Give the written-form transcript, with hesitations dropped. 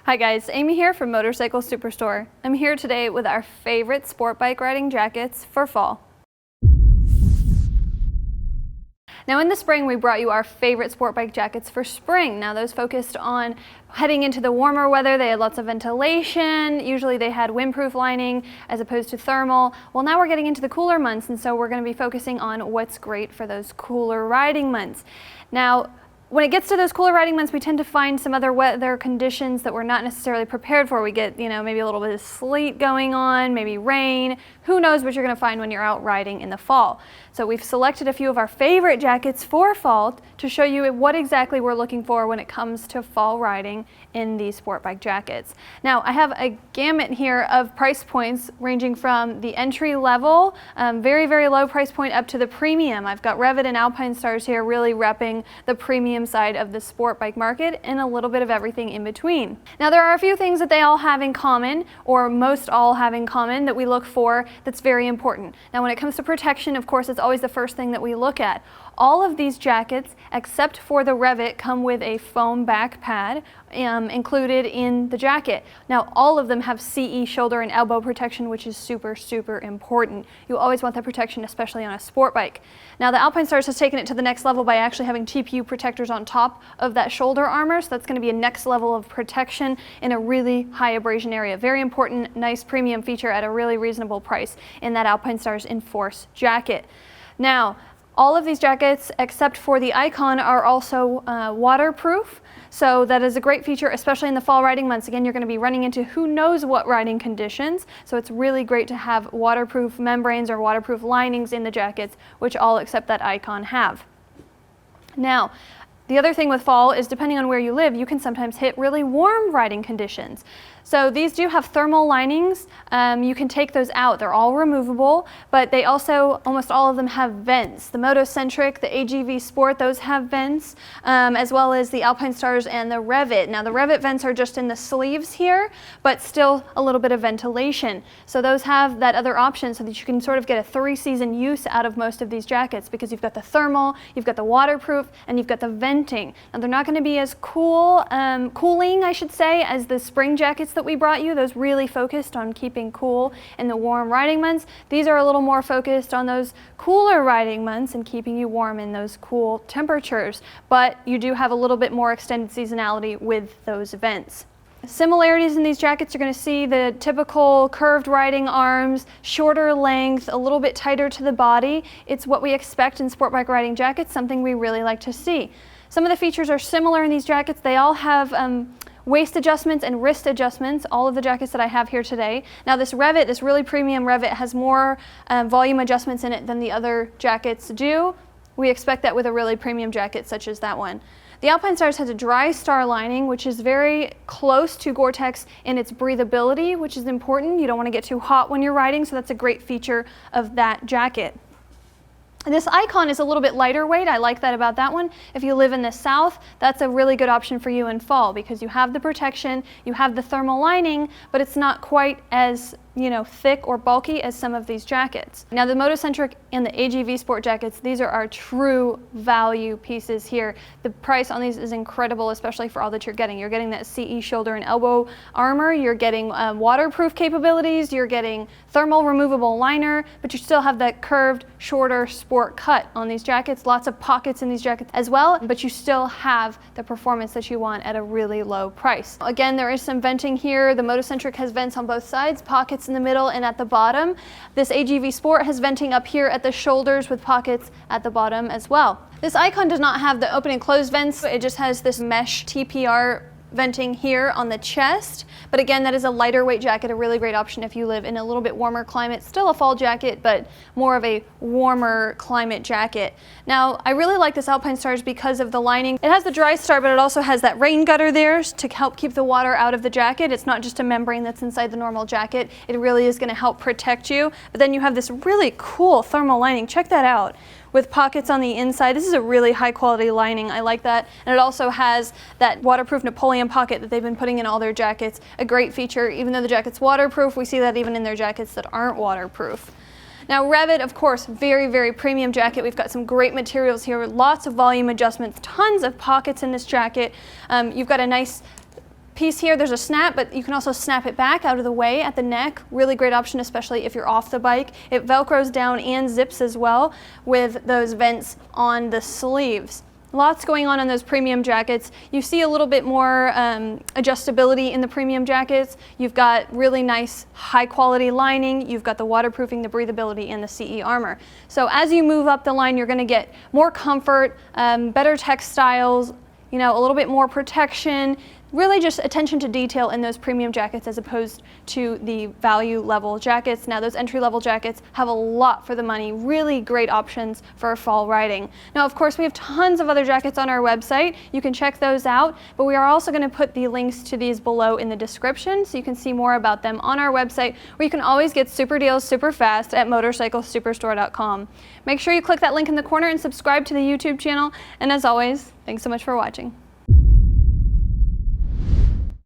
Hi guys, Amy here from Motorcycle Superstore. I'm here today with our favorite sport bike riding jackets for fall. Now in the spring we brought you our favorite sport bike jackets for spring. Now those focused on heading into the warmer weather. They had lots of ventilation. Usually they had windproof lining as opposed to thermal. Well, now we're getting into the cooler months, and so we're going to be focusing on what's great for those cooler riding months. Now when it gets to those cooler riding months, we tend to find some other weather conditions that we're not necessarily prepared for. We get, maybe a little bit of sleet going on, maybe rain. Who knows what you're going to find when you're out riding in the fall. So we've selected a few of our favorite jackets for fall to show you what exactly we're looking for when it comes to fall riding in these sport bike jackets. Now I have a gamut here of price points ranging from the entry level, very, very low price point, up to the premium. I've got Revit and Alpinestars here really repping the premium side of the sport bike market, and a little bit of everything in between. Now there are a few things that they all have in common, or most all have in common, that we look for that's very important. Now when it comes to protection, of course, it's always the first thing that we look at. All of these jackets, except for the Revit, come with a foam back pad included in the jacket. Now all of them have CE shoulder and elbow protection, which is super, super important. You always want that protection, especially on a sport bike. Now the Alpinestars has taken it to the next level by actually having TPU protectors on top of that shoulder armor, so that's going to be a next level of protection in a really high abrasion area. Very important, nice premium feature at a really reasonable price in that Alpinestars Enforce jacket. Now, all of these jackets, except for the Icon, are also waterproof. So that is a great feature, especially in the fall riding months. Again, you're going to be running into who knows what riding conditions. So it's really great to have waterproof membranes or waterproof linings in the jackets, which all except that Icon have. Now, the other thing with fall is, depending on where you live, you can sometimes hit really warm riding conditions. So these do have thermal linings. You can take those out. They're all removable, but they also, almost all of them have vents. The Moto Centric, the AGV Sport, those have vents, as well as the Alpinestars and the Revit. Now the Revit vents are just in the sleeves here, but still a little bit of ventilation. So those have that other option so that you can sort of get a 3-season use out of most of these jackets, because you've got the thermal, you've got the waterproof, and you've got the venting. Now they're not going to be as cooling, I should say, as the spring jackets that we brought you. Those really focused on keeping cool in the warm riding months. These are a little more focused on those cooler riding months and keeping you warm in those cool temperatures, but you do have a little bit more extended seasonality with those vents. Similarities in these jackets, you're going to see the typical curved riding arms, shorter length, a little bit tighter to the body. It's what we expect in sport bike riding jackets, something we really like to see. Some of the features are similar in these jackets. They all have waist adjustments and wrist adjustments, all of the jackets that I have here today. Now this Revit, this really premium Revit, has more volume adjustments in it than the other jackets do. We expect that with a really premium jacket such as that one. The Alpinestars has a dry star lining, which is very close to Gore-Tex in its breathability, which is important. You don't want to get too hot when you're riding, so that's a great feature of that jacket. This Icon is a little bit lighter weight. I like that about that one. If you live in the south, that's a really good option for you in fall, because you have the protection, you have the thermal lining, but it's not quite as thick or bulky as some of these jackets. Now the Moto Centric and the AGV Sport jackets, these are our true value pieces here. The price on these is incredible, especially for all that you're getting. You're getting that CE shoulder and elbow armor, you're getting waterproof capabilities, you're getting thermal removable liner, but you still have that curved, shorter sport cut on these jackets. Lots of pockets in these jackets as well, but you still have the performance that you want at a really low price. Again, there is some venting here. The Moto Centric has vents on both sides, pockets in the middle and at the bottom. This AGV Sport has venting up here at the shoulders with pockets at the bottom as well. This Icon does not have the open and closed vents. It just has this mesh TPR venting here on the chest, but again, that is a lighter weight jacket, a really great option if you live in a little bit warmer climate. Still a fall jacket, but more of a warmer climate jacket. Now I really like this Alpinestars because of the lining. It has the dry star, but it also has that rain gutter there to help keep the water out of the jacket. It's not just a membrane that's inside the normal jacket. It really is going to help protect you, but then you have this really cool thermal lining. Check that out, with pockets on the inside. This is a really high quality lining. I like that. And it also has that waterproof Napoleon pocket that they've been putting in all their jackets. A great feature. Even though the jacket's waterproof, we see that even in their jackets that aren't waterproof. Now Revit, of course, very, very premium jacket. We've got some great materials here, lots of volume adjustments, tons of pockets in this jacket. You've got a nice piece here, there's a snap, but you can also snap it back out of the way at the neck. Really great option, especially if you're off the bike. It velcros down and zips as well with those vents on the sleeves. Lots going on those premium jackets. You see a little bit more adjustability in the premium jackets. You've got really nice high quality lining. You've got the waterproofing, the breathability, and the CE armor. So as you move up the line, you're going to get more comfort, better textiles, you know, a little bit more protection. Really just attention to detail in those premium jackets as opposed to the value level jackets. Now those entry level jackets have a lot for the money, really great options for fall riding. Now of course we have tons of other jackets on our website. You can check those out, but we are also going to put the links to these below in the description so you can see more about them on our website, where you can always get super deals super fast at motorcyclesuperstore.com. Make sure you click that link in the corner and subscribe to the YouTube channel, and as always, thanks so much for watching.